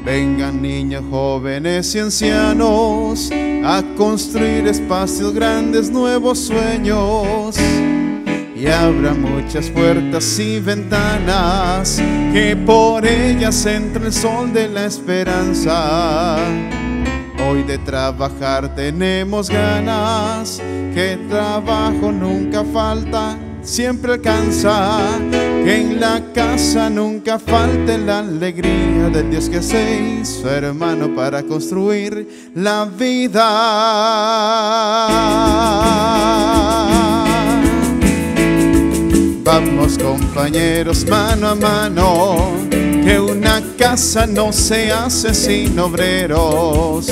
Vengan niños, jóvenes y ancianos a construir espacios grandes, nuevos sueños. Y habrá muchas puertas y ventanas, que por ellas entra el sol de la esperanza. Hoy de trabajar tenemos ganas, que el trabajo nunca falta, siempre alcanza. Que en la casa nunca falte la alegría del Dios que se hizo hermano para construir la vida. Vamos compañeros, mano a mano, que una casa no se hace sin obreros.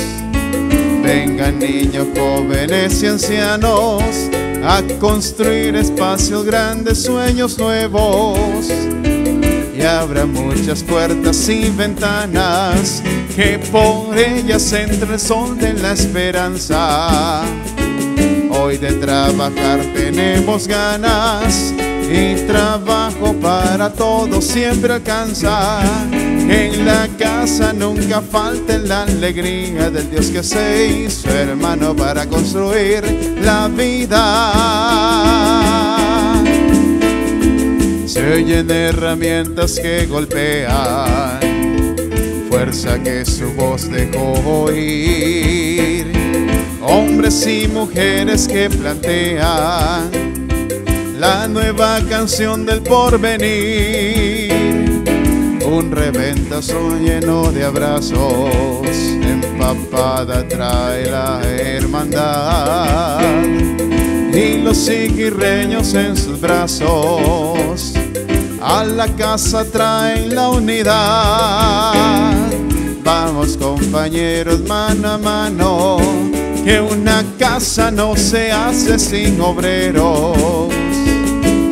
Vengan niños, jóvenes y ancianos a construir espacios grandes, sueños nuevos. Y habrá muchas puertas y ventanas, que por ellas entra el sol de la esperanza. Hoy de trabajar tenemos ganas, y trabajo para todos siempre alcanza. En la casa nunca falte la alegría del Dios que se hizo hermano para construir la vida. Se oyen herramientas que golpean, fuerza que su voz dejó oír. Hombres y mujeres que plantean la nueva canción del porvenir. Un reventazo lleno de abrazos, empapada trae la hermandad. Y los siquirreños en sus brazos a la casa traen la unidad. Vamos compañeros, mano a mano, que una casa no se hace sin obreros.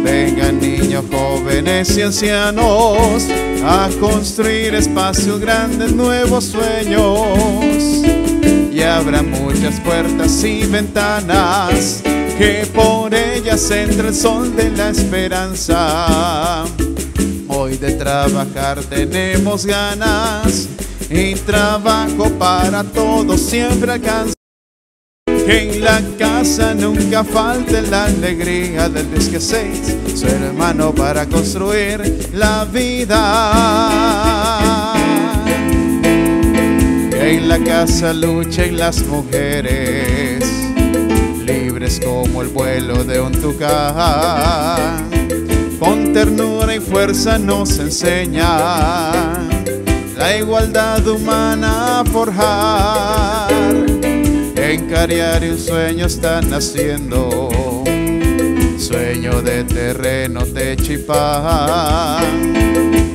Vengan niños, jóvenes y ancianos a construir espacios grandes, nuevos sueños. Y habrá muchas puertas y ventanas, que por ellas entra el sol de la esperanza. Hoy de trabajar tenemos ganas, y trabajo para todos siempre alcanza. Que en la casa nunca falte la alegría del Dios que se hizo hermano para construir la vida. Que en la casa luchen las mujeres, libres como el vuelo de un tucán. Con ternura y fuerza nos enseña la igualdad humana a forjar. En Cariari un sueño está naciendo, sueño de terreno, techo y pan.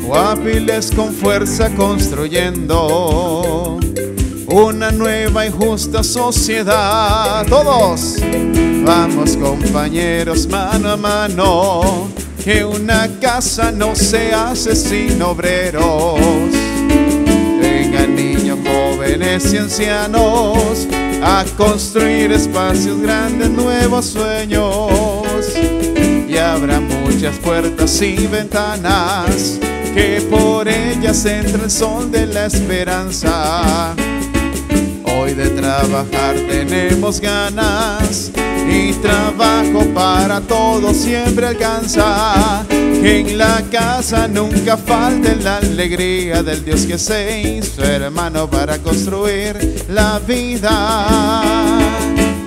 Guapiles con fuerza construyendo una nueva y justa sociedad. Todos vamos compañeros, mano a mano, que una casa no se hace sin obreros. Vengan niños, jóvenes y ancianos a construir espacios grandes, nuevos sueños. Y habrá muchas puertas y ventanas, que por ellas entra el sol de la esperanza. Hoy de trabajar tenemos ganas, y trabajo para todos siempre alcanza. Que en la casa nunca falte la alegría del Dios que se hizo hermano para construir la vida.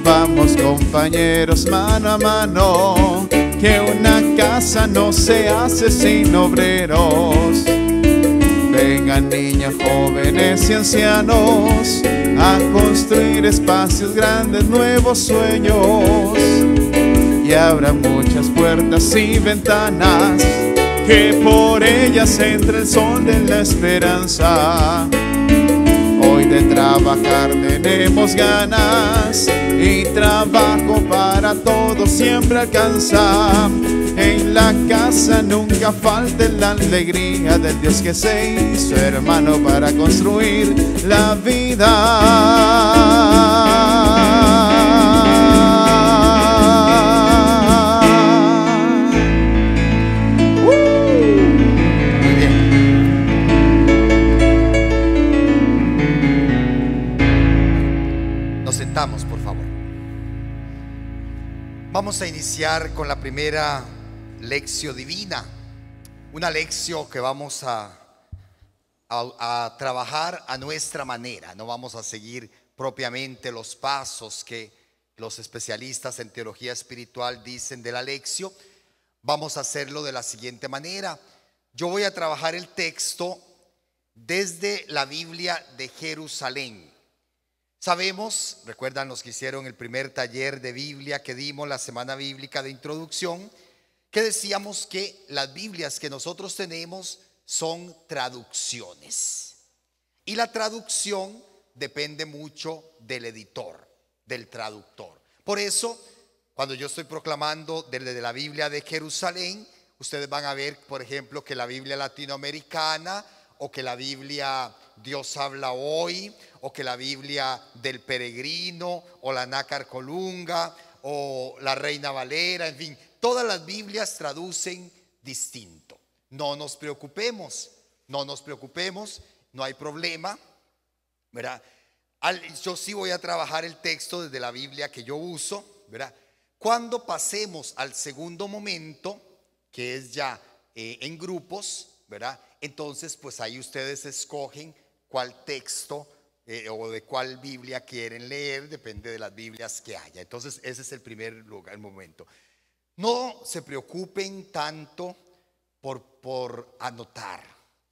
Vamos compañeros, mano a mano, que una casa no se hace sin obreros. Vengan niños, jóvenes y ancianos a construir espacios grandes, nuevos sueños. Y habrá muchas puertas y ventanas, que por ellas entra el sol de la esperanza. Hoy de trabajar tenemos ganas, y trabajo para todos siempre alcanza. En la casa nunca falte la alegría del Dios que se hizo hermano para construir la vida. Muy bien. Vamos a iniciar con la primera lección divina, una lección que vamos a trabajar a nuestra manera. No vamos a seguir propiamente los pasos que los especialistas en teología espiritual dicen de la lección. Vamos a hacerlo de la siguiente manera. Yo voy a trabajar el texto desde la Biblia de Jerusalén. Sabemos, recuerdan los que hicieron el primer taller de Biblia que dimos la semana bíblica de introducción, que decíamos que las Biblias que nosotros tenemos son traducciones. Y la traducción depende mucho del editor, del traductor. Por eso, cuando yo estoy proclamando desde la Biblia de Jerusalén, ustedes van a ver, por ejemplo, que la Biblia latinoamericana, o que la Biblia Dios habla hoy, o que la Biblia del Peregrino, o la Nácar Colunga, o la Reina Valera, en fin, todas las Biblias traducen distinto. No nos preocupemos, no hay problema, ¿verdad? Yo sí voy a trabajar el texto desde la Biblia que yo uso, ¿verdad? Cuando pasemos al segundo momento, que es ya en grupos, ¿verdad? Entonces, pues ahí ustedes escogen cuál texto o de cuál Biblia quieren leer, depende de las Biblias que haya. Entonces, ese es el primer lugar, el momento. No se preocupen tanto por anotar,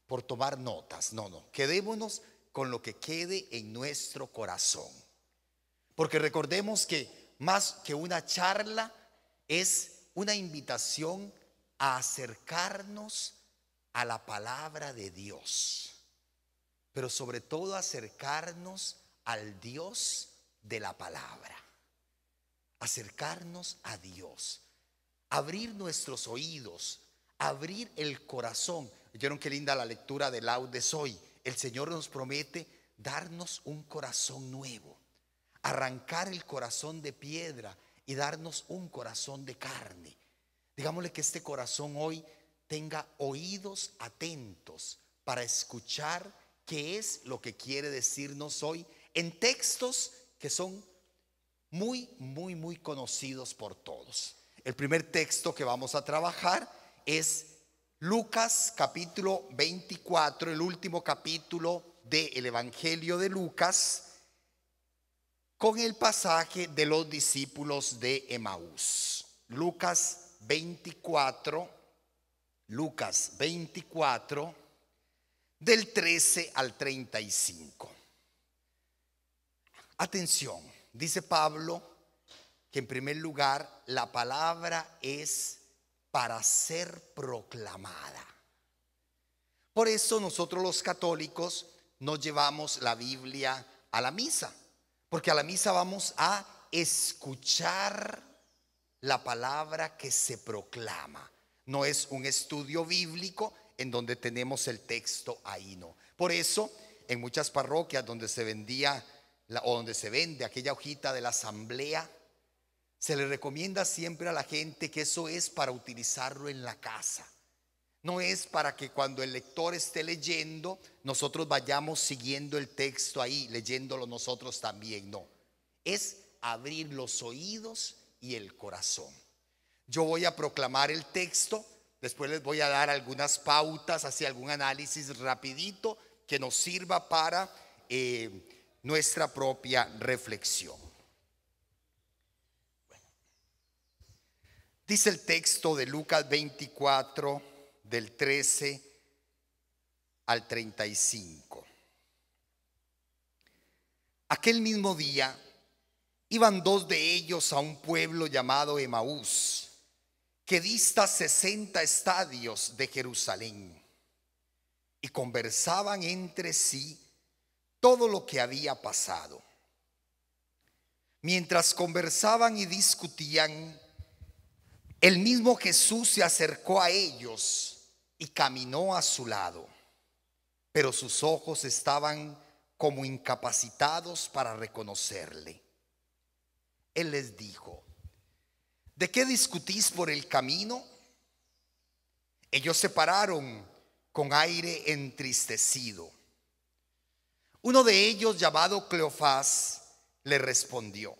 por tomar notas. No, quedémonos con lo que quede en nuestro corazón. Porque recordemos que más que una charla, es una invitación a acercarnos a la palabra de Dios, pero sobre todo acercarnos al Dios de la palabra, acercarnos a Dios, abrir nuestros oídos, abrir el corazón. ¿Vieron qué linda la lectura de laudes hoy? El Señor nos promete darnos un corazón nuevo, arrancar el corazón de piedra y darnos un corazón de carne. Digámosle que este corazón hoy tenga oídos atentos para escuchar qué es lo que quiere decirnos hoy en textos que son muy conocidos por todos. El primer texto que vamos a trabajar es Lucas capítulo 24, el último capítulo del Evangelio de Lucas, con el pasaje de los discípulos de Emaús. Lucas 24, del 13 al 35. Atención, dice Pablo que en primer lugar la palabra es para ser proclamada. Por eso nosotros los católicos nos llevamos la Biblia a la misa, porque a la misa vamos a escuchar la palabra que se proclama. No es un estudio bíblico en donde tenemos el texto ahí, no. Por eso en muchas parroquias donde se vendía o donde se vende aquella hojita de la asamblea, se le recomienda siempre a la gente que eso es para utilizarlo en la casa. No es para que cuando el lector esté leyendo, nosotros vayamos siguiendo el texto ahí, leyéndolo nosotros también, no. Es abrir los oídos y el corazón. Yo voy a proclamar el texto, después les voy a dar algunas pautas, así algún análisis rapidito que nos sirva para nuestra propia reflexión. Bueno. Dice el texto de Lucas 24, del 13 al 35. Aquel mismo día iban dos de ellos a un pueblo llamado Emaús, que dista 60 estadios de Jerusalén, y conversaban entre sí todo lo que había pasado. Mientras conversaban y discutían, el mismo Jesús se acercó a ellos y caminó a su lado, pero sus ojos estaban como incapacitados para reconocerle. Él les dijo: ¿de qué discutís por el camino? Ellos se pararon con aire entristecido. Uno de ellos, llamado Cleofás, le respondió: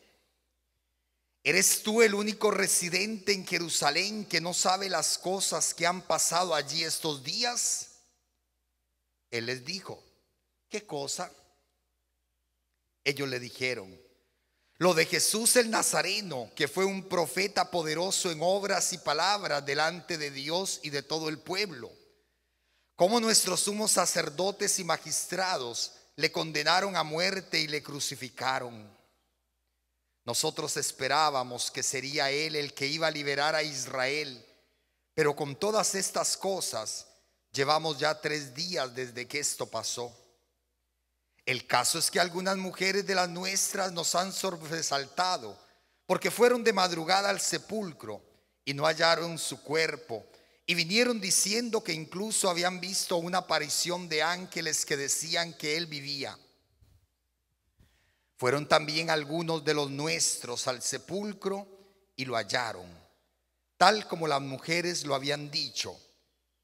¿Eres tú el único residente en Jerusalén que no sabe las cosas que han pasado allí estos días? Él les dijo: ¿qué cosa? Ellos le dijeron: lo de Jesús el Nazareno, que fue un profeta poderoso en obras y palabras delante de Dios y de todo el pueblo. Como nuestros sumos sacerdotes y magistrados le condenaron a muerte y le crucificaron. Nosotros esperábamos que sería él el que iba a liberar a Israel, pero con todas estas cosas llevamos ya 3 días desde que esto pasó. El caso es que algunas mujeres de las nuestras nos han sobresaltado, porque fueron de madrugada al sepulcro y no hallaron su cuerpo, y vinieron diciendo que incluso habían visto una aparición de ángeles que decían que él vivía. Fueron también algunos de los nuestros al sepulcro y lo hallaron, tal como las mujeres lo habían dicho,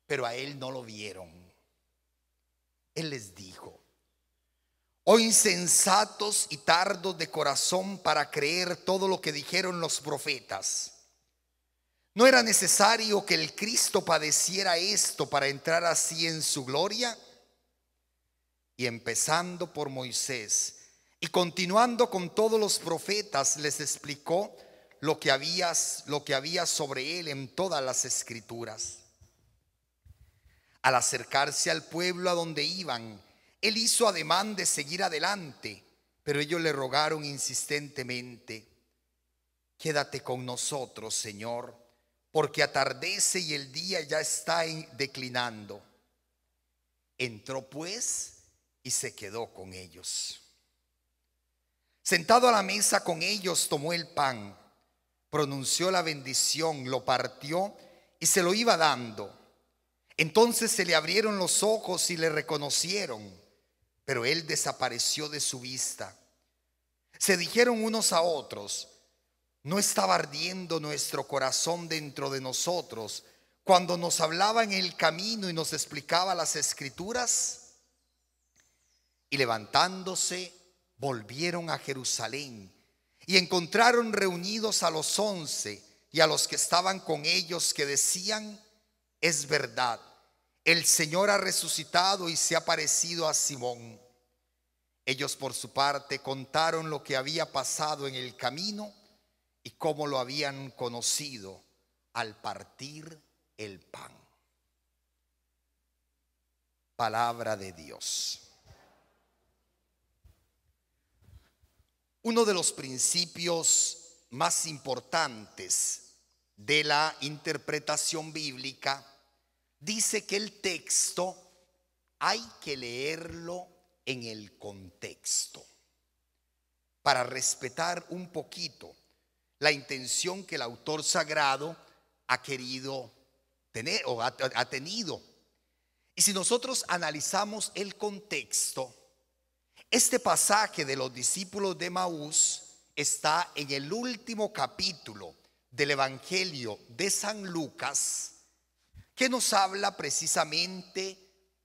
pero a él no lo vieron. Él les dijo: oh insensatos y tardos de corazón para creer todo lo que dijeron los profetas. ¿No era necesario que el Cristo padeciera esto para entrar así en su gloria? Y empezando por Moisés y continuando con todos los profetas, les explicó lo que había sobre él en todas las escrituras. Al acercarse al pueblo a donde iban, él hizo ademán de seguir adelante, pero ellos le rogaron insistentemente: quédate con nosotros, Señor, porque atardece y el día ya está declinando. Entró pues y se quedó con ellos. Sentado a la mesa con ellos, tomó el pan, pronunció la bendición, lo partió y se lo iba dando. Entonces se le abrieron los ojos y le reconocieron, pero él desapareció de su vista. Se dijeron unos a otros: ¿no estaba ardiendo nuestro corazón dentro de nosotros cuando nos hablaba en el camino y nos explicaba las escrituras? Y levantándose, volvieron a Jerusalén y encontraron reunidos a los 11 y a los que estaban con ellos, que decían: es verdad, el Señor ha resucitado y se ha aparecido a Simón. Ellos por su parte contaron lo que había pasado en el camino y cómo lo habían conocido al partir el pan. Palabra de Dios. Uno de los principios más importantes de la interpretación bíblica dice que el texto hay que leerlo en el contexto para respetar un poquito la intención que el autor sagrado ha querido tener o ha tenido. Y si nosotros analizamos el contexto, este pasaje de los discípulos de Maús está en el último capítulo del Evangelio de San Lucas, que nos habla precisamente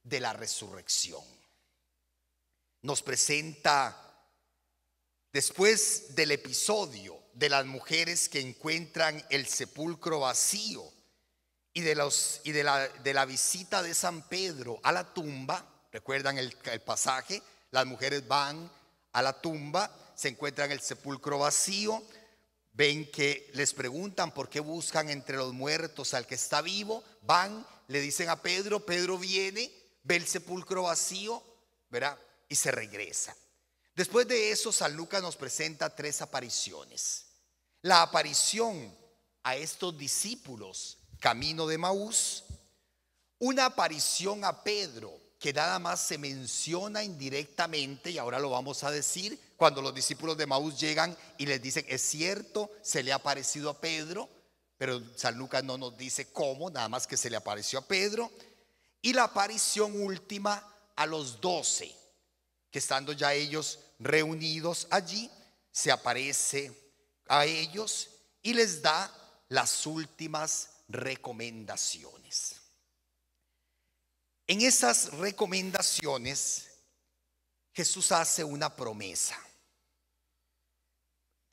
de la resurrección. Nos presenta, después del episodio de las mujeres que encuentran el sepulcro vacío y de la visita de San Pedro a la tumba. ¿Recuerdan el pasaje? Las mujeres van a la tumba, se encuentran el sepulcro vacío, ven que les preguntan por qué buscan entre los muertos al que está vivo. Van, le dicen a Pedro, Pedro viene, ve el sepulcro vacío, ¿verdad? Y se regresa. Después de eso, San Lucas nos presenta 3 apariciones. La aparición a estos discípulos camino de Maús, una aparición a Pedro que nada más se menciona indirectamente, y ahora lo vamos a decir, cuando los discípulos de Maús llegan y les dicen: es cierto, se le ha aparecido a Pedro, pero San Lucas no nos dice cómo, nada más que se le apareció a Pedro. Y la aparición última a los 12, que estando ya ellos reunidos allí, se aparece a ellos y les da las últimas recomendaciones. En esas recomendaciones, Jesús hace una promesa.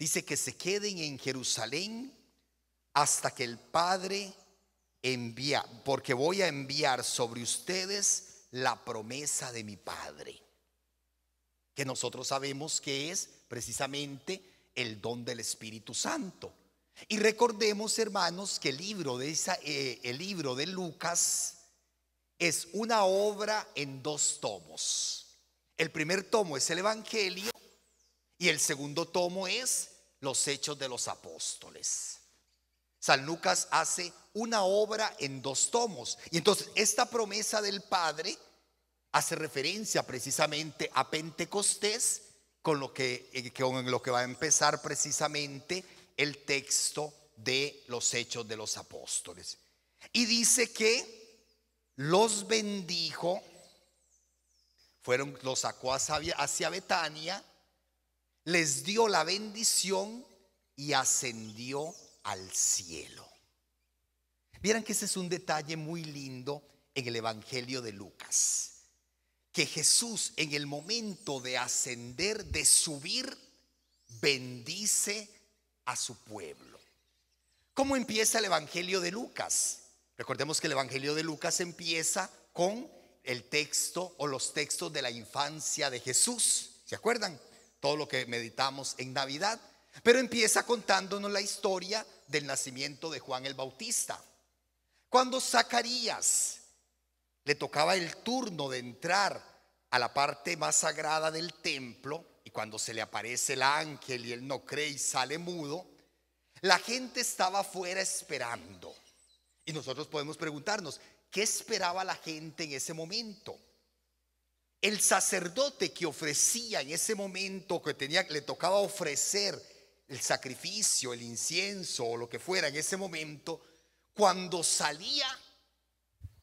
Dice que se queden en Jerusalén hasta que el Padre envía, porque voy a enviar sobre ustedes la promesa de mi Padre, que nosotros sabemos que es precisamente el don del Espíritu Santo. Y recordemos, hermanos, que el libro de Lucas es una obra en 2 tomos. El primer tomo es el Evangelio y el segundo tomo es los Hechos de los Apóstoles. San Lucas hace una obra en 2 tomos. Y entonces esta promesa del Padre hace referencia precisamente a Pentecostés, con lo que va a empezar precisamente el texto de los Hechos de los Apóstoles. Y dice que los bendijo, los sacó hacia Betania, les dio la bendición y ascendió al cielo. Vieran que ese es un detalle muy lindo en el Evangelio de Lucas, que Jesús, en el momento de ascender, de subir, bendice a su pueblo. ¿Cómo empieza el Evangelio de Lucas? Recordemos que el Evangelio de Lucas empieza con el texto o los textos de la infancia de Jesús. ¿Se acuerdan? Todo lo que meditamos en Navidad. Pero empieza contándonos la historia del nacimiento de Juan el Bautista. Cuando Zacarías le tocaba el turno de entrar a la parte más sagrada del templo, y cuando se le aparece el ángel y él no cree y sale mudo, la gente estaba afuera esperando. Y nosotros podemos preguntarnos, ¿qué esperaba la gente en ese momento? El sacerdote que ofrecía en ese momento, le tocaba ofrecer el sacrificio, el incienso o lo que fuera en ese momento, cuando salía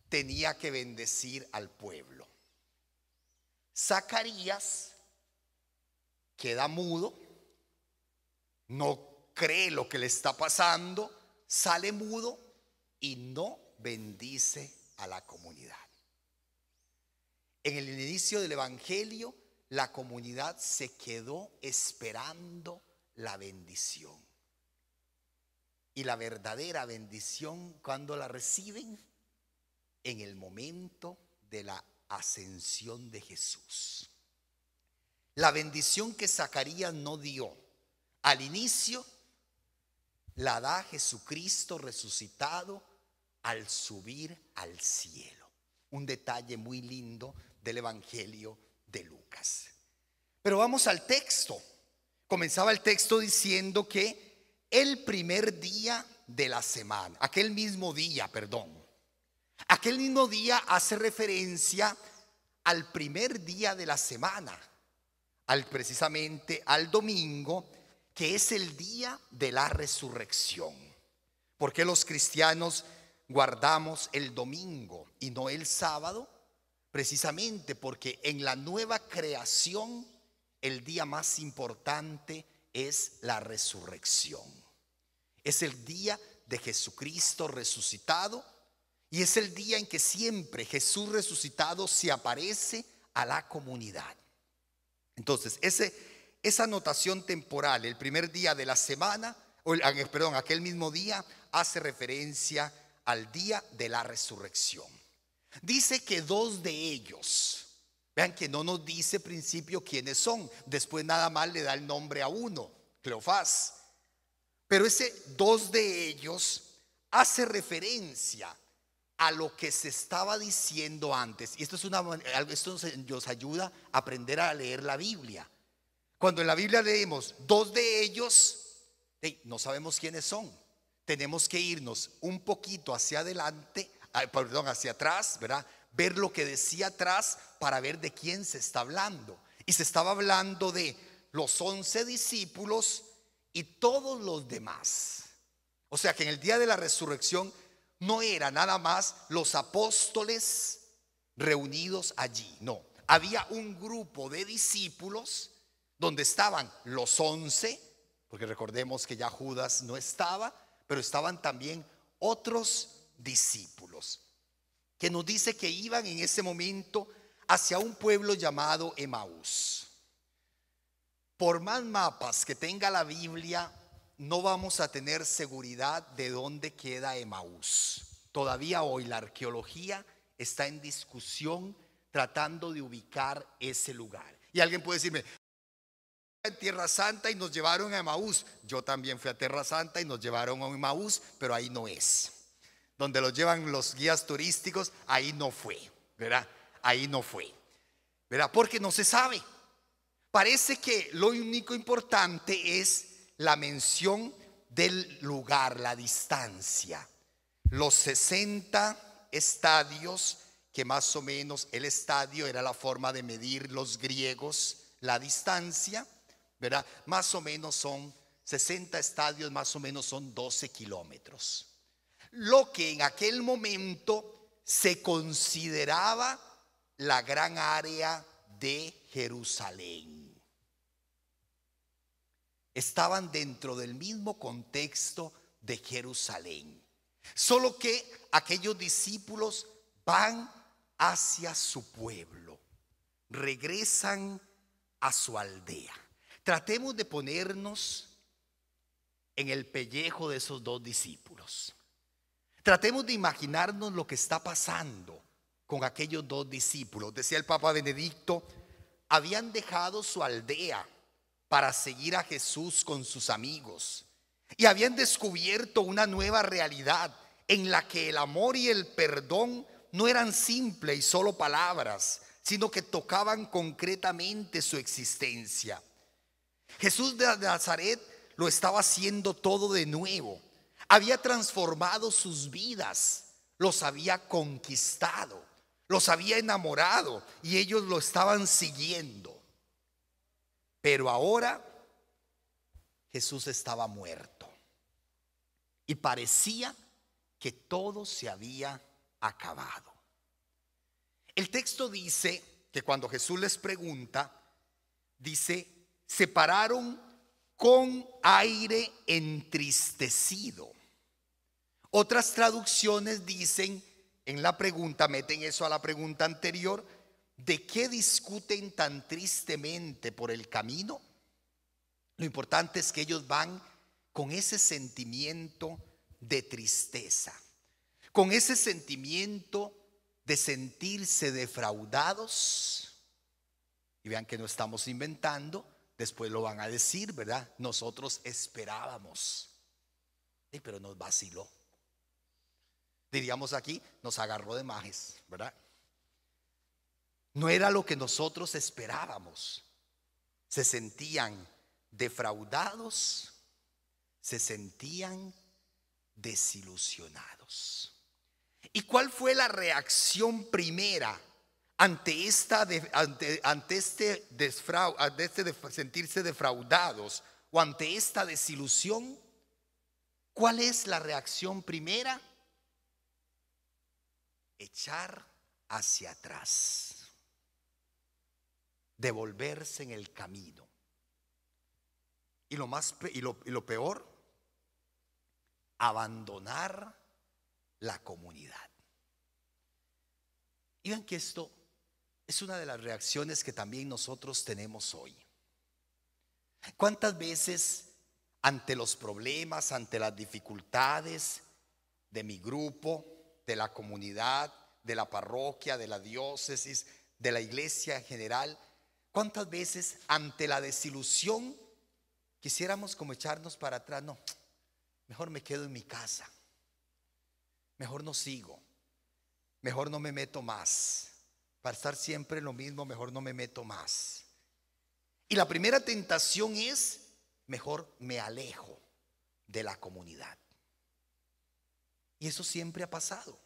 tenía que bendecir al pueblo. Zacarías queda mudo, no cree lo que le está pasando, sale mudo y no bendice a la comunidad. En el inicio del Evangelio, la comunidad se quedó esperando la bendición. Y la verdadera bendición, ¿cuándo la reciben? En el momento de la ascensión de Jesús. La bendición que Zacarías no dio al inicio, la da Jesucristo resucitado al subir al cielo. Un detalle muy lindo del Evangelio de Lucas. Pero vamos al texto. Comenzaba el texto diciendo que el primer día de la semana, aquel mismo día hace referencia al primer día de la semana, precisamente al domingo, que es el día de la resurrección. ¿Por qué los cristianos guardamos el domingo y no el sábado? Precisamente porque en la nueva creación el día más importante es la resurrección. Es el día de Jesucristo resucitado y es el día en que siempre Jesús resucitado se aparece a la comunidad. Entonces, esa anotación temporal, el primer día de la semana, aquel mismo día, hace referencia al día de la resurrección. Dice que 2 de ellos, vean que no nos dice principio quiénes son, después nada más le da el nombre a uno, Cleofás. Pero ese 2 de ellos hace referencia a lo que se estaba diciendo antes. Y esto nos ayuda a aprender a leer la Biblia. Cuando en la Biblia leemos 2 de ellos, no sabemos quiénes son. Tenemos que irnos un poquito hacia atrás, ¿verdad? Ver lo que decía atrás para ver de quién se está hablando. Y se estaba hablando de los 11 discípulos y todos los demás. O sea que en el día de la resurrección no era nada más los apóstoles reunidos allí, no. Había un grupo de discípulos donde estaban los 11, porque recordemos que ya Judas no estaba, pero estaban también otros discípulos, que nos dice que iban en ese momento hacia un pueblo llamado Emaús. Por más mapas que tenga la Biblia, no vamos a tener seguridad de dónde queda Emaús. Todavía hoy la arqueología está en discusión tratando de ubicar ese lugar. Y alguien puede decirme, en Tierra Santa y nos llevaron a Emaús. Yo también fui a Tierra Santa y nos llevaron a Emaús, pero ahí no es. Donde los llevan los guías turísticos, ahí no fue, ¿verdad? Ahí no fue, ¿verdad? Porque no se sabe. Parece que lo único importante es la mención del lugar, la distancia. Los 60 estadios, que más o menos el estadio era la forma de medir los griegos la distancia, ¿verdad? Más o menos son 60 estadios, más o menos son 12 kilómetros. Lo que en aquel momento se consideraba la gran área de Jerusalén. Estaban dentro del mismo contexto de Jerusalén. Solo que aquellos discípulos van hacia su pueblo, regresan a su aldea. Tratemos de ponernos en el pellejo de esos dos discípulos. Tratemos de imaginarnos lo que está pasando con aquellos dos discípulos. Decía el Papa Benedicto, habían dejado su aldea para seguir a Jesús con sus amigos y habían descubierto una nueva realidad en la que el amor y el perdón no eran simples y solo palabras, sino que tocaban concretamente su existencia. Jesús de Nazaret lo estaba haciendo todo de nuevo. Había transformado sus vidas, los había conquistado, los había enamorado y ellos lo estaban siguiendo. Pero ahora Jesús estaba muerto y parecía que todo se había acabado. El texto dice que cuando Jesús les pregunta, dice, se pararon con aire entristecido. Otras traducciones dicen, en la pregunta, meten eso a la pregunta anterior, ¿de qué discuten tan tristemente por el camino? Lo importante es que ellos van con ese sentimiento de tristeza, con ese sentimiento de sentirse defraudados. Y vean que no estamos inventando, después lo van a decir, ¿verdad? Nosotros esperábamos, pero nos vaciló. Diríamos aquí, nos agarró de majes, ¿verdad? No era lo que nosotros esperábamos. Se sentían defraudados, se sentían desilusionados. ¿Y cuál fue la reacción primera ante sentirse defraudados o ante esta desilusión? ¿Cuál es la reacción primera? Echar hacia atrás, devolverse en el camino. Y lo peor, abandonar la comunidad. Y vean que esto es una de las reacciones que también nosotros tenemos hoy. ¿Cuántas veces ante los problemas, ante las dificultades de mi grupo, de la comunidad, de la parroquia, de la diócesis, de la iglesia en general, cuántas veces ante la desilusión quisiéramos como echarnos para atrás? No, mejor me quedo en mi casa, mejor no sigo, mejor no me meto más, para estar siempre en lo mismo, mejor no me meto más. Y la primera tentación es, mejor me alejo de la comunidad. Y eso siempre ha pasado.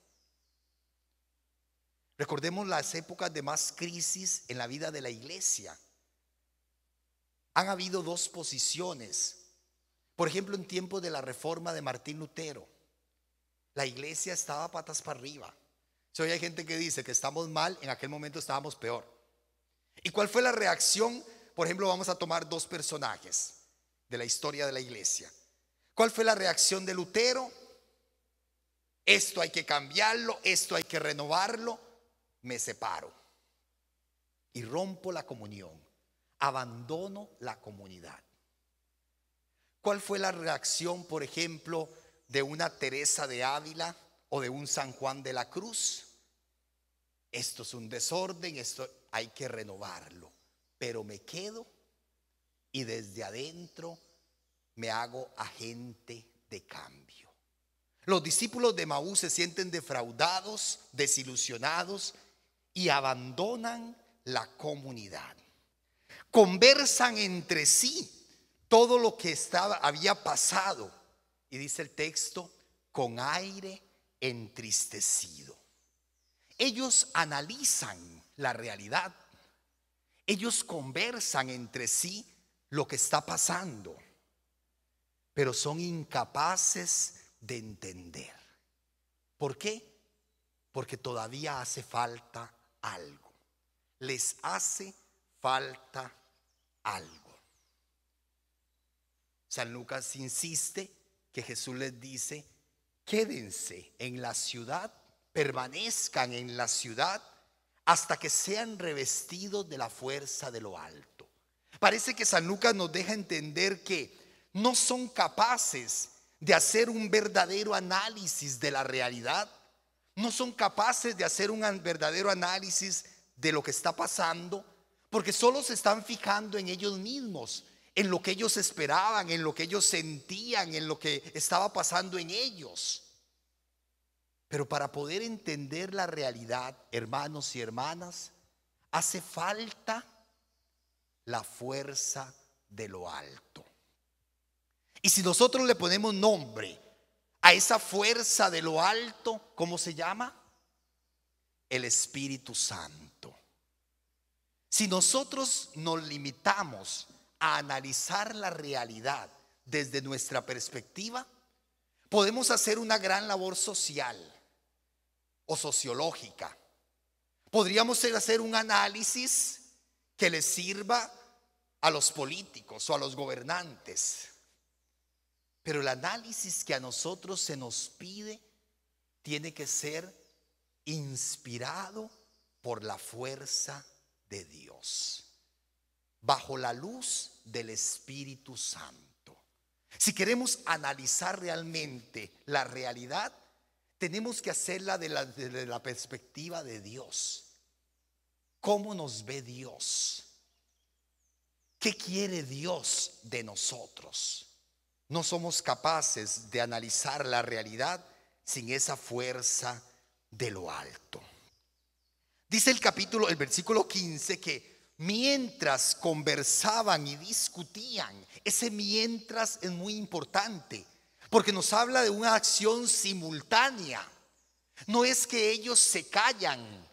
Recordemos las épocas de más crisis en la vida de la iglesia. Han habido dos posiciones. Por ejemplo, en tiempos de la reforma de Martín Lutero, la iglesia estaba patas para arriba. Si hoy hay gente que dice que estamos mal, en aquel momento estábamos peor. ¿Y cuál fue la reacción? Por ejemplo, vamos a tomar dos personajes de la historia de la iglesia. ¿Cuál fue la reacción de Lutero? Esto hay que cambiarlo, esto hay que renovarlo. Me separo y rompo la comunión. abandono la comunidad. ¿Cuál fue la reacción, por ejemplo, de una Teresa de Ávila o de un San Juan de la Cruz? Esto es un desorden, esto hay que renovarlo, pero me quedo y desde adentro me hago agente de cambio. Los discípulos de Emaús se sienten defraudados, desilusionados y abandonan la comunidad. Conversan entre sí todo lo que había pasado, y dice el texto, con aire entristecido. Ellos analizan la realidad, ellos conversan entre sí lo que está pasando, pero son incapaces de entender. ¿Por qué? Porque todavía hace falta algo. Les hace falta algo. San Lucas insiste que Jesús les dice: quédense en la ciudad, permanezcan en la ciudad hasta que sean revestidos de la fuerza de lo alto. Parece que San Lucas nos deja entender que no son capaces de hacer un verdadero análisis de la realidad, no son capaces de hacer un verdadero análisis de lo que está pasando, porque solo se están fijando en ellos mismos, en lo que ellos esperaban, en lo que ellos sentían, en lo que estaba pasando en ellos. Pero para poder entender la realidad, hermanos y hermanas, hace falta la fuerza de lo alto. Y si nosotros le ponemos nombre a esa fuerza de lo alto, ¿cómo se llama? El Espíritu Santo. Si nosotros nos limitamos a analizar la realidad desde nuestra perspectiva, podemos hacer una gran labor social o sociológica. Podríamos hacer un análisis que les sirva a los políticos o a los gobernantes. Pero el análisis que a nosotros se nos pide tiene que ser inspirado por la fuerza de Dios, bajo la luz del Espíritu Santo. Si queremos analizar realmente la realidad, tenemos que hacerla desde la perspectiva de Dios. ¿Cómo nos ve Dios? ¿Qué quiere Dios de nosotros? No somos capaces de analizar la realidad sin esa fuerza de lo alto. Dice el versículo 15 que mientras conversaban y discutían, ese mientras es muy importante, porque nos habla de una acción simultánea. No es que ellos se callan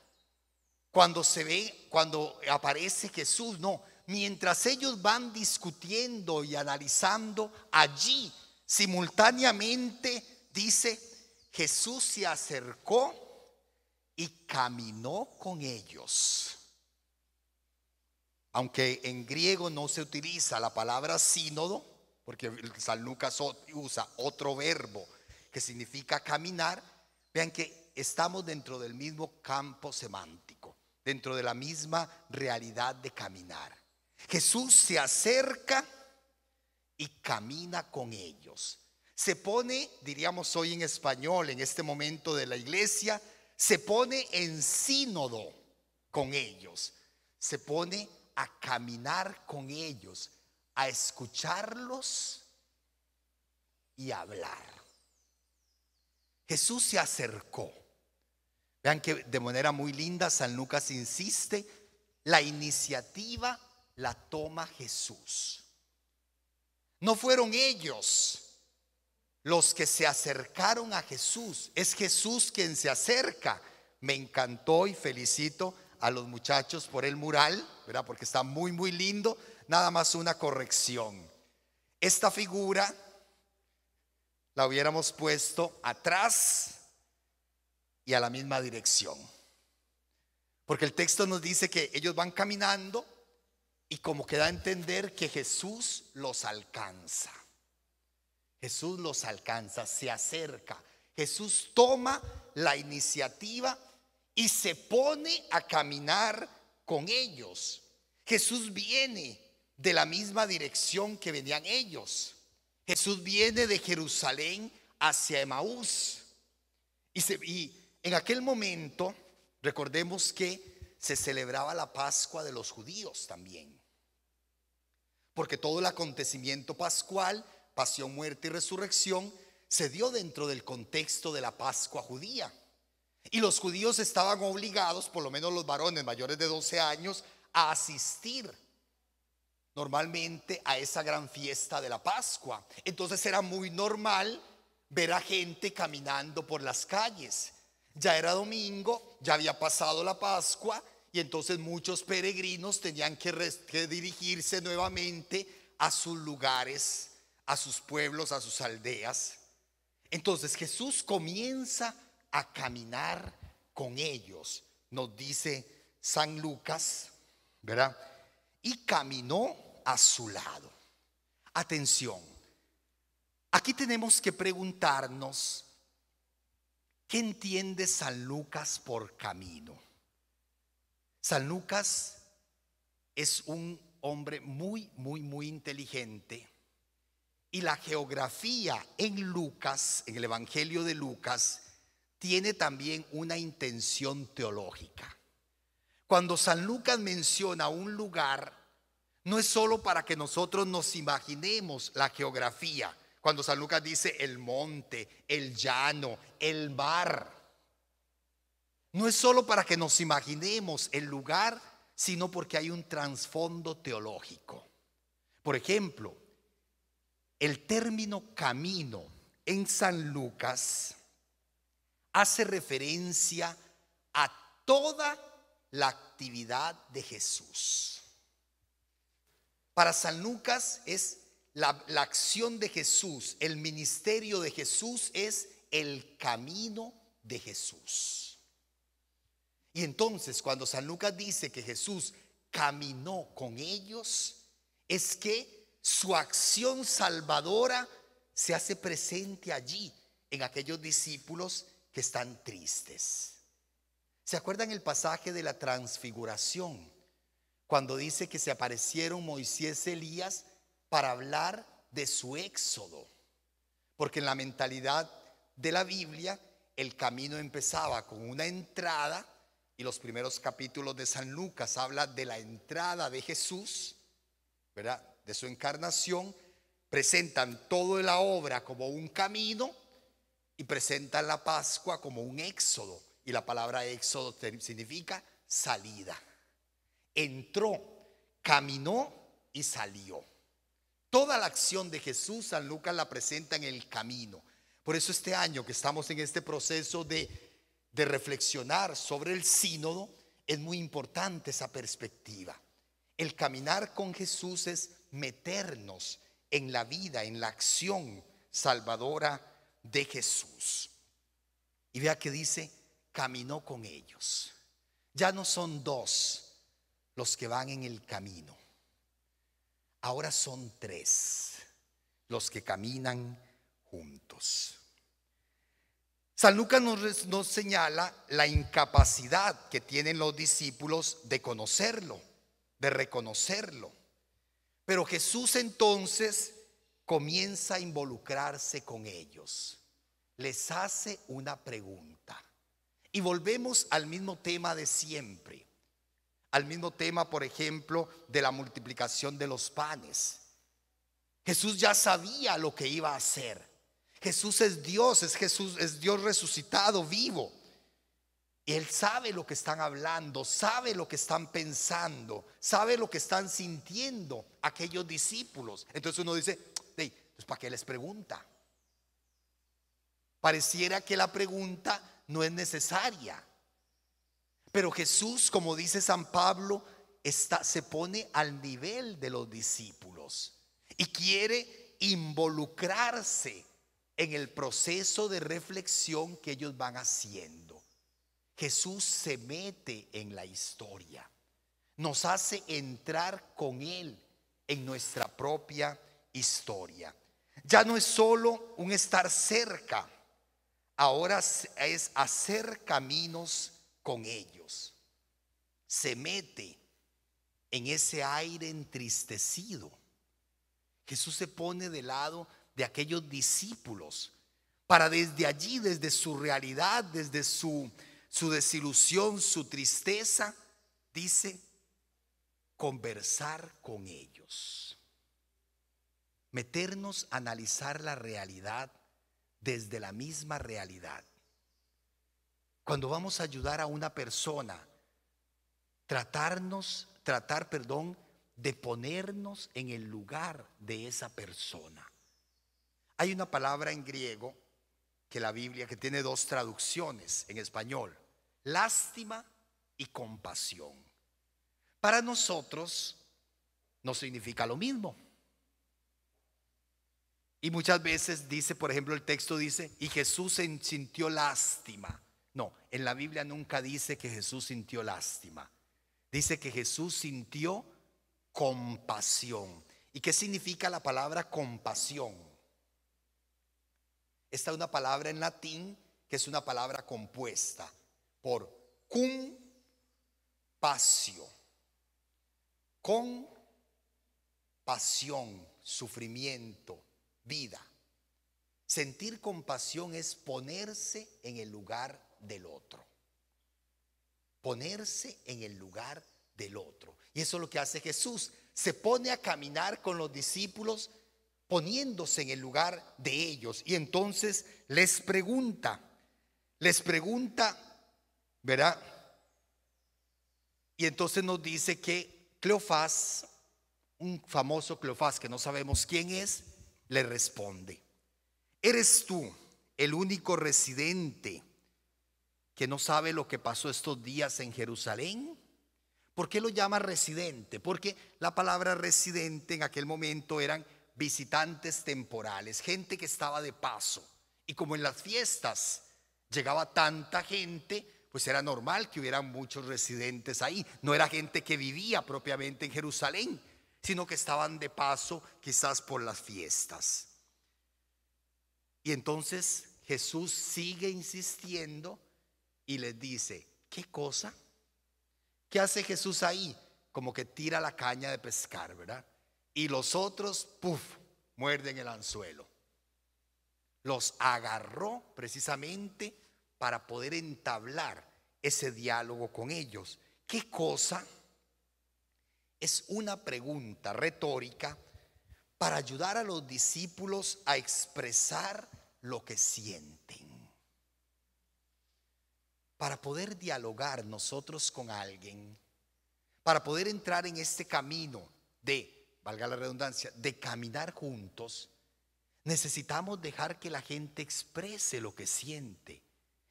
cuando aparece Jesús, no. Mientras ellos van discutiendo y analizando, allí simultáneamente dice, Jesús se acercó y caminó con ellos. Aunque en griego no se utiliza la palabra sínodo, porque San Lucas usa otro verbo que significa caminar, vean que estamos dentro del mismo campo semántico, dentro de la misma realidad de caminar. Jesús se acerca y camina con ellos. Se pone, diríamos hoy en español, en este momento de la iglesia, se pone en sínodo con ellos. Se pone a caminar con ellos, a escucharlos y a hablar. Jesús se acercó. Vean que de manera muy linda San Lucas insiste, la iniciativa la toma Jesús. No fueron ellos los que se acercaron a Jesús, es Jesús quien se acerca. Me encantó y felicito a los muchachos por el mural, ¿verdad? Porque está muy muy lindo. Nada más una corrección. Esta figura la hubiéramos puesto atrás y a la misma dirección, porque el texto nos dice que ellos van caminando y como que da a entender que Jesús los alcanza. Jesús los alcanza, se acerca. Jesús toma la iniciativa y se pone a caminar con ellos. Jesús viene de la misma dirección que venían ellos. Jesús viene de Jerusalén hacia Emaús. Y en aquel momento, recordemos que se celebraba la Pascua de los judíos también. Porque todo el acontecimiento pascual, pasión, muerte y resurrección, se dio dentro del contexto de la Pascua judía. Y los judíos estaban obligados, por lo menos los varones mayores de 12 años, a asistir normalmente a esa gran fiesta de la Pascua. Entonces era muy normal ver a gente caminando por las calles. Ya era domingo, ya había pasado la Pascua, y entonces muchos peregrinos tenían que dirigirse nuevamente a sus lugares, a sus pueblos, a sus aldeas. Entonces Jesús comienza a caminar con ellos, nos dice San Lucas, ¿verdad? Y caminó a su lado. Atención, aquí tenemos que preguntarnos, ¿qué entiende San Lucas por camino? San Lucas es un hombre muy inteligente, y la geografía en Lucas, en el Evangelio de Lucas, tiene también una intención teológica. Cuando San Lucas menciona un lugar, no es solo para que nosotros nos imaginemos la geografía. Cuando San Lucas dice el monte, el llano, el mar, no es solo para que nos imaginemos el lugar, sino porque hay un trasfondo teológico. Por ejemplo, el término camino en San Lucas hace referencia a toda la actividad de Jesús. Para San Lucas es la acción de Jesús, el ministerio de Jesús es el camino de Jesús. Y entonces cuando San Lucas dice que Jesús caminó con ellos, es que su acción salvadora se hace presente allí en aquellos discípulos que están tristes. ¿Se acuerdan el pasaje de la transfiguración? Cuando dice que se aparecieron Moisés y Elías para hablar de su éxodo. Porque en la mentalidad de la Biblia, el camino empezaba con una entrada, y los primeros capítulos de San Lucas hablan de la entrada de Jesús, ¿verdad? De su encarnación. Presentan toda la obra como un camino y presentan la Pascua como un éxodo. Y la palabra éxodo significa salida. Entró, caminó y salió. Toda la acción de Jesús, San Lucas la presenta en el camino. Por eso este año que estamos en este proceso de reflexionar sobre el sínodo, es muy importante esa perspectiva. El caminar con Jesús es meternos en la vida, en la acción salvadora de Jesús. Y vea que dice, caminó con ellos. Ya no son dos los que van en el camino. Ahora son tres los que caminan juntos. San Lucas nos señala la incapacidad que tienen los discípulos de conocerlo, de reconocerlo. Pero Jesús entonces comienza a involucrarse con ellos. Les hace una pregunta. Y volvemos al mismo tema de siempre. Al mismo tema, por ejemplo, de la multiplicación de los panes. Jesús ya sabía lo que iba a hacer. Jesús es Dios, es Dios resucitado, vivo. Y Él sabe lo que están hablando, sabe lo que están pensando, sabe lo que están sintiendo aquellos discípulos. Entonces uno dice, pues ¿para qué les pregunta? Pareciera que la pregunta no es necesaria. Pero Jesús, como dice San Pablo, se pone al nivel de los discípulos y quiere involucrarse en el proceso de reflexión que ellos van haciendo. Jesús se mete en la historia, nos hace entrar con Él en nuestra propia historia. Ya no es solo un estar cerca, ahora es hacer caminos con ellos. Se mete en ese aire entristecido. Jesús se pone del lado de aquellos discípulos para desde allí, desde su realidad, desde su desilusión, su tristeza, dice, conversar con ellos. Meternos a analizar la realidad desde la misma realidad. Cuando vamos a ayudar a una persona, tratar de ponernos en el lugar de esa persona. Hay una palabra en griego que la Biblia, que tiene dos traducciones en español: lástima y compasión. Para nosotros no significa lo mismo. Y muchas veces dice, por ejemplo, el texto dice, y Jesús sintió lástima. No, en la Biblia nunca dice que Jesús sintió lástima. Dice que Jesús sintió compasión. ¿Y qué significa la palabra compasión? Esta es una palabra en latín que es una palabra compuesta por cum pasio. Con pasión, sufrimiento, vida. Sentir compasión es ponerse en el lugar del otro. Ponerse en el lugar del otro. Y eso es lo que hace Jesús. Se pone a caminar con los discípulos, poniéndose en el lugar de ellos. Y entonces les pregunta, ¿verdad? Y entonces nos dice que Cleofás, un famoso Cleofás que no sabemos quién es, le responde: ¿eres tú el único residente que no sabe lo que pasó estos días en Jerusalén? ¿Por qué lo llama residente? Porque la palabra residente en aquel momento eran visitantes temporales, gente que estaba de paso. Y como en las fiestas llegaba tanta gente, pues era normal que hubieran muchos residentes ahí. No era gente que vivía propiamente en Jerusalén, sino que estaban de paso quizás por las fiestas. Y entonces Jesús sigue insistiendo y les dice, ¿qué cosa? ¿Qué hace Jesús ahí? Como que tira la caña de pescar, ¿verdad? Y los otros, muerden el anzuelo. Los agarró precisamente para poder entablar ese diálogo con ellos. ¿Qué cosa? Es una pregunta retórica para ayudar a los discípulos a expresar lo que sienten. Para poder dialogar nosotros con alguien, para poder entrar en este camino de, valga la redundancia, de caminar juntos, necesitamos dejar que la gente exprese lo que siente.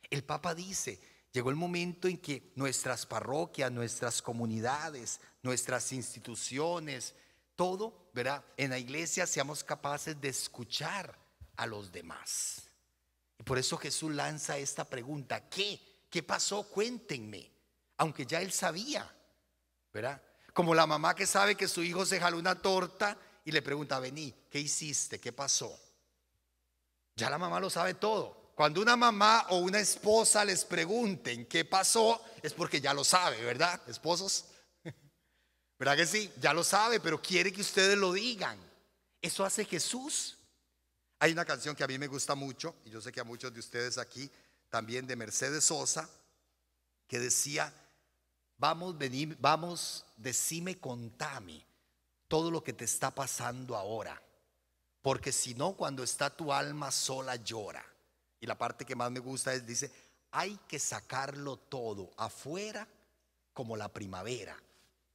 El Papa dice, llegó el momento en que nuestras parroquias, nuestras comunidades, nuestras instituciones, todo, ¿verdad? En la iglesia seamos capaces de escuchar a los demás. Y por eso Jesús lanza esta pregunta: ¿Qué pasó? Cuéntenme. Aunque ya él sabía, ¿verdad? Como la mamá que sabe que su hijo se jaló una torta y le pregunta, vení, ¿qué hiciste? ¿Qué pasó? Ya la mamá lo sabe todo. Cuando una mamá o una esposa les pregunten qué pasó, es porque ya lo sabe, ¿verdad? Esposos, ¿verdad que sí? Ya lo sabe, pero quiere que ustedes lo digan. Eso hace Jesús. Hay una canción que a mí me gusta mucho, y yo sé que a muchos de ustedes aquí también, de Mercedes Sosa, que decía, vamos, decime, contame todo lo que te está pasando ahora, porque si no, cuando está tu alma sola llora. Y la parte que más me gusta es, dice, hay que sacarlo todo afuera como la primavera,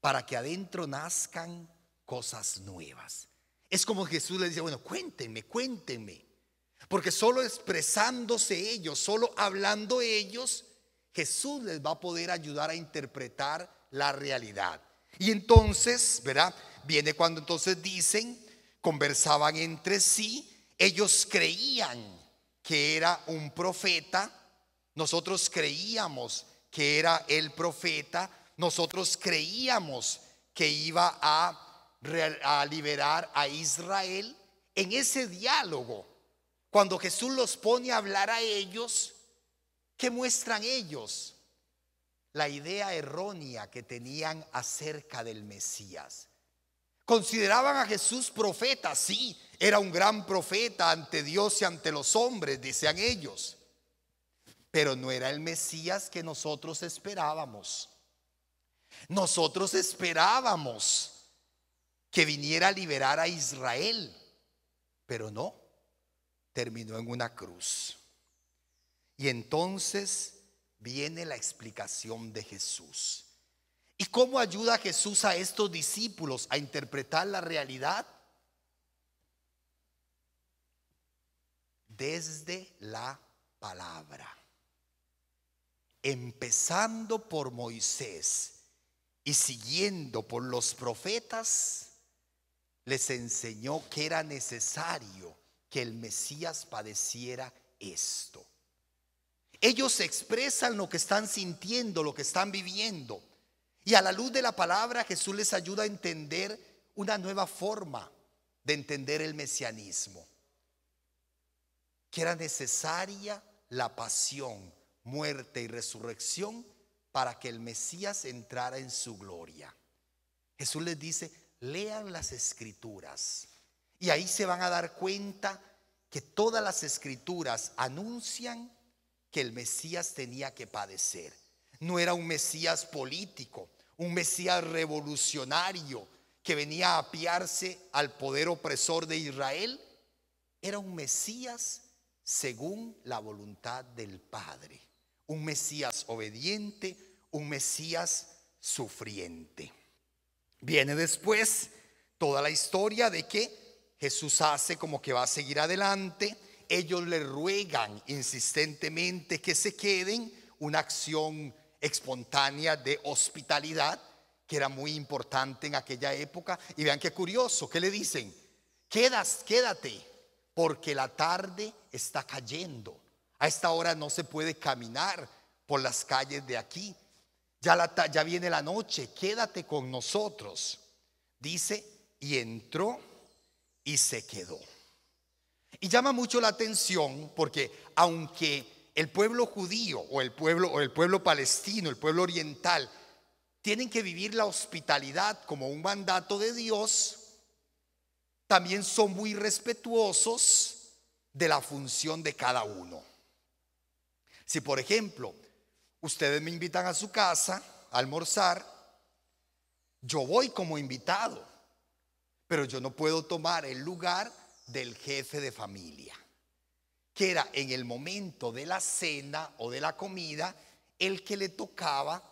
para que adentro nazcan cosas nuevas. Es como Jesús le dice, bueno, cuéntenme, porque solo expresándose ellos, solo hablando ellos, Jesús les va a poder ayudar a interpretar la realidad. Y entonces, ¿verdad? Viene cuando entonces dicen, conversaban entre sí, ellos creían que era un profeta, nosotros creíamos que era el profeta, nosotros creíamos que iba a liberar a Israel. En ese diálogo, cuando Jesús los pone a hablar a ellos, ¿qué muestran ellos? la idea errónea que tenían acerca del Mesías. Consideraban a Jesús profeta, sí, era un gran profeta ante Dios y ante los hombres, decían ellos, pero no era el Mesías que nosotros esperábamos. Nosotros esperábamos que viniera a liberar a Israel, pero no, terminó en una cruz. Y entonces viene la explicación de Jesús. ¿Y cómo ayuda Jesús a estos discípulos a interpretar la realidad? Desde la palabra. Empezando por Moisés y siguiendo por los profetas, les enseñó que era necesario que el Mesías padeciera esto. Ellos expresan lo que están sintiendo, lo que están viviendo. Y a la luz de la palabra, Jesús les ayuda a entender una nueva forma de entender el mesianismo. Que era necesaria la pasión, muerte y resurrección para que el Mesías entrara en su gloria. Jesús les dice, lean las escrituras. Y ahí se van a dar cuenta que todas las escrituras anuncian que el Mesías tenía que padecer. No era un Mesías político, un Mesías revolucionario que venía a apiarse al poder opresor de Israel. Era un Mesías según la voluntad del Padre. Un Mesías obediente, un Mesías sufriente. Viene después toda la historia de que Jesús hace como que va a seguir adelante. Ellos le ruegan insistentemente que se queden, una acción espontánea de hospitalidad que era muy importante en aquella época. Y vean qué curioso, ¿qué le dicen? Quédate, porque la tarde está cayendo. A esta hora no se puede caminar por las calles de aquí. Ya viene la noche, quédate con nosotros. Dice, y entró y se quedó. Y llama mucho la atención porque aunque el pueblo judío o el pueblo palestino, el pueblo oriental, tienen que vivir la hospitalidad como un mandato de Dios, también son muy respetuosos de la función de cada uno. Si por ejemplo ustedes me invitan a su casa a almorzar, yo voy como invitado, pero yo no puedo tomar el lugar del jefe de familia, que era en el momento de la cena o de la comida el que le tocaba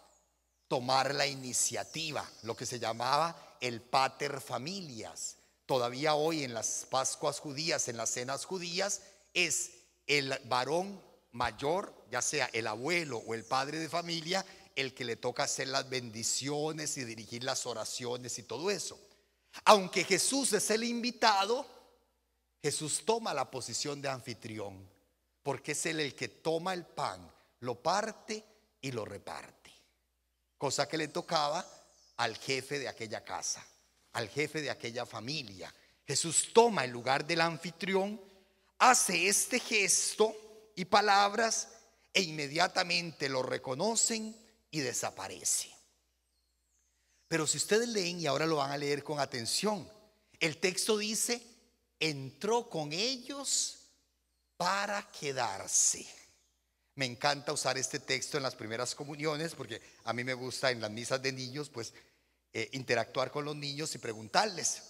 tomar la iniciativa, lo que se llamaba el pater familias. Todavía hoy en las Pascuas judías, en las cenas judías, es el varón mayor, ya sea el abuelo o el padre de familia, el que le toca hacer las bendiciones y dirigir las oraciones y todo eso. Aunque Jesús es el invitado, Jesús toma la posición de anfitrión, porque es él el que toma el pan, lo parte y lo reparte, cosa que le tocaba al jefe de aquella casa, al jefe de aquella familia. Jesús toma el lugar del anfitrión, hace este gesto y palabras e inmediatamente lo reconocen y desaparece. Pero si ustedes leen, y ahora lo van a leer con atención, el texto dice, entró con ellos para quedarse. Me encanta usar este texto en las primeras comuniones porque a mí me gusta en las misas de niños pues interactuar con los niños y preguntarles.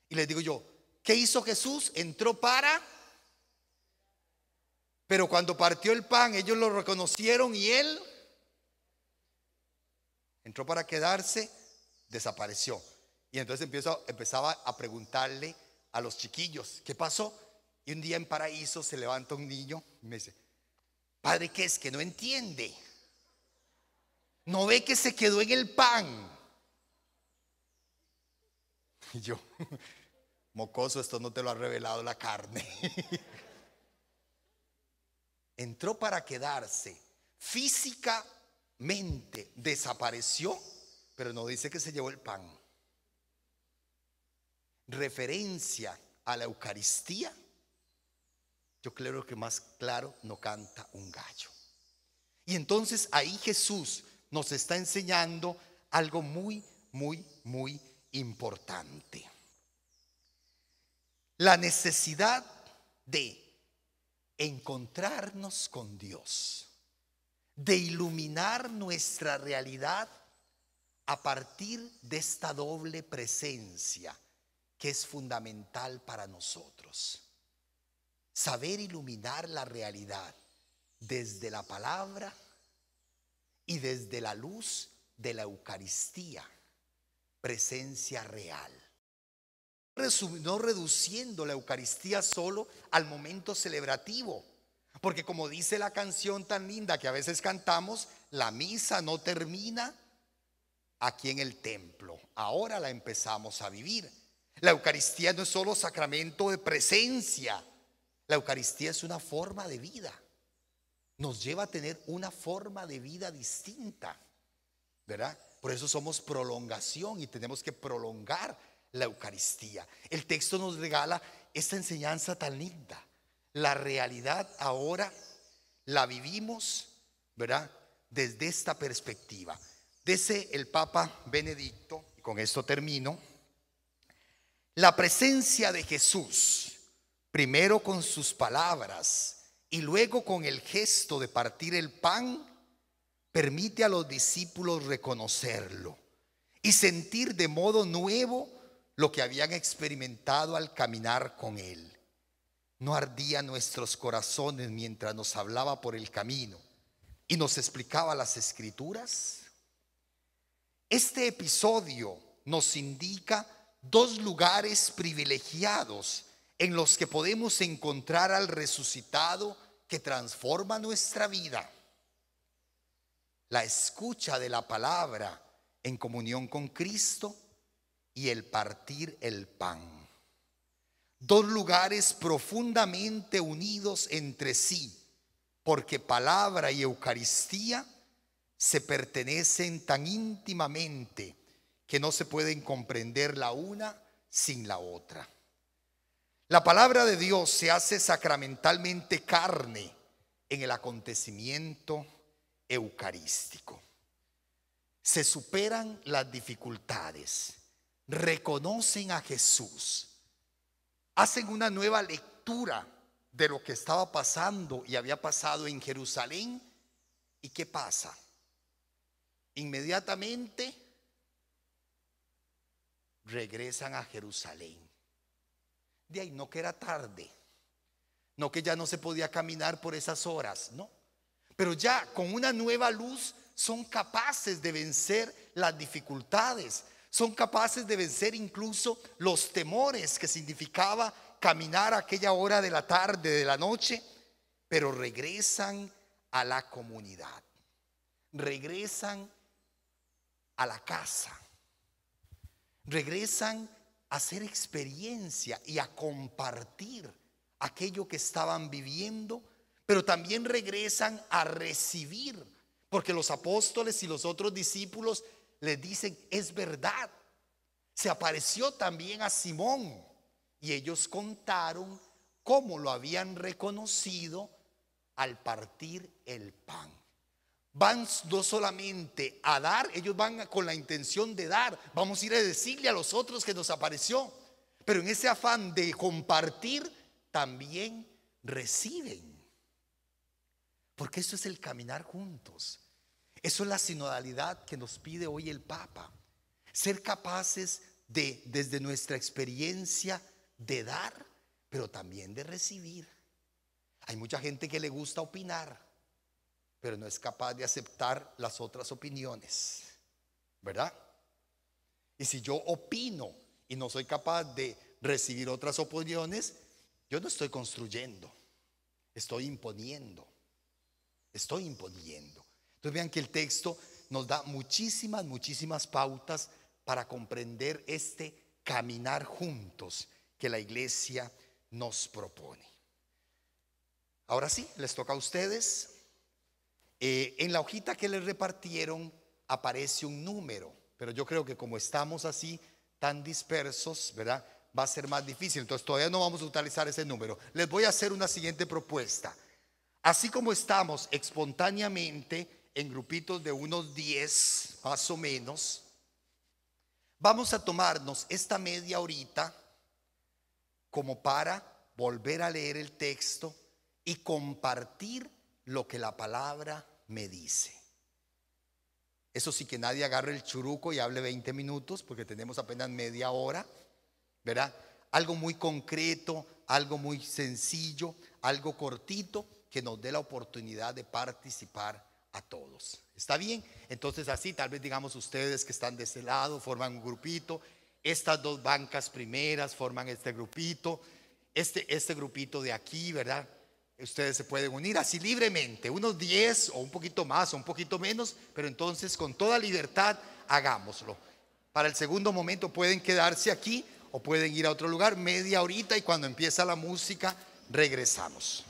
Y les digo yo, ¿qué hizo Jesús? Entró para... Pero cuando partió el pan, ellos lo reconocieron y él entró para quedarse, desapareció. Y entonces empezaba a preguntarle a los chiquillos, ¿qué pasó? Y un día en Paraíso se levanta un niño y me dice, padre, ¿qué es que no entiende? ¿No ve que se quedó en el pan? Y yo, mocoso, esto no te lo ha revelado la carne. Entró para quedarse, físicamente desapareció, pero no dice que se llevó el pan. Referencia a la Eucaristía, yo creo que más claro no canta un gallo. Y entonces ahí Jesús nos está enseñando algo muy, muy, muy importante. La necesidad de encontrarnos con Dios, de iluminar nuestra realidad a partir de esta doble presencia que es fundamental para nosotros. Saber iluminar la realidad desde la palabra y desde la luz de la Eucaristía, presencia real. No reduciendo la Eucaristía solo al momento celebrativo, porque como dice la canción tan linda que a veces cantamos, la misa no termina aquí en el templo, ahora la empezamos a vivir. La Eucaristía no es solo sacramento de presencia, la Eucaristía es una forma de vida, nos lleva a tener una forma de vida distinta, ¿verdad? Por eso somos prolongación y tenemos que prolongar la Eucaristía. El texto nos regala esta enseñanza tan linda. La realidad ahora la vivimos, ¿verdad? Desde esta perspectiva. Dice el Papa Benedicto, y con esto termino, la presencia de Jesús, primero con sus palabras y luego con el gesto de partir el pan, permite a los discípulos reconocerlo y sentir de modo nuevo lo que habían experimentado al caminar con Él. ¿No ardían nuestros corazones mientras nos hablaba por el camino y nos explicaba las Escrituras? Este episodio nos indica dos lugares privilegiados en los que podemos encontrar al resucitado que transforma nuestra vida. La escucha de la palabra en comunión con Cristo y el partir el pan. Dos lugares profundamente unidos entre sí, porque palabra y Eucaristía se pertenecen tan íntimamente que no se pueden comprender la una sin la otra. La palabra de Dios se hace sacramentalmente carne en el acontecimiento eucarístico. Se superan las dificultades, reconocen a Jesús, hacen una nueva lectura de lo que estaba pasando y había pasado en Jerusalén. ¿Y qué pasa? Inmediatamente regresan a Jerusalén. De ahí, no que era tarde, no que ya no se podía caminar por esas horas, no, pero ya con una nueva luz son capaces de vencer las dificultades, son capaces de vencer incluso los temores que significaba caminar a aquella hora de la tarde, de la noche, pero regresan a la comunidad, regresan a la casa, regresan a hacer experiencia y a compartir aquello que estaban viviendo, pero también regresan a recibir, porque los apóstoles y los otros discípulos les dicen: es verdad, se apareció también a Simón, y ellos contaron cómo lo habían reconocido al partir el pan. Van no solamente a dar, ellos van con la intención de dar. Vamos a ir a decirle a los otros que nos apareció, pero en ese afán de compartir también reciben, porque eso es el caminar juntos. Eso es la sinodalidad que nos pide hoy el Papa, ser capaces de, desde nuestra experiencia, de dar, pero también de recibir. Hay mucha gente que le gusta opinar, pero no es capaz de aceptar las otras opiniones, ¿verdad? Y si yo opino y no soy capaz de recibir otras opiniones, yo no estoy construyendo, estoy imponiendo. Entonces vean que el texto nos da muchísimas pautas para comprender este caminar juntos que la iglesia nos propone. Ahora sí, les toca a ustedes. En la hojita que les repartieron aparece un número, pero yo creo que como estamos así tan dispersos, ¿verdad?, va a ser más difícil. Entonces todavía no vamos a utilizar ese número. Les voy a hacer una siguiente propuesta. Así como estamos espontáneamente en grupitos de unos 10 más o menos. Vamos a tomarnos esta media horita como para volver a leer el texto y compartir lo que la palabra me dice. Eso sí, que nadie agarre el churuco y hable 20 minutos porque tenemos apenas media hora, ¿verdad? Algo muy concreto, algo muy sencillo, algo cortito que nos dé la oportunidad de participar a todos. ¿Está bien? Entonces así, tal vez digamos ustedes que están de ese lado, forman un grupito. Estas dos bancas primeras forman este grupito. Este grupito de aquí, ¿verdad? Ustedes se pueden unir así libremente, unos 10 o un poquito más o un poquito menos, pero entonces con toda libertad hagámoslo. Para el segundo momento pueden quedarse aquí o pueden ir a otro lugar media horita y cuando empieza la música regresamos.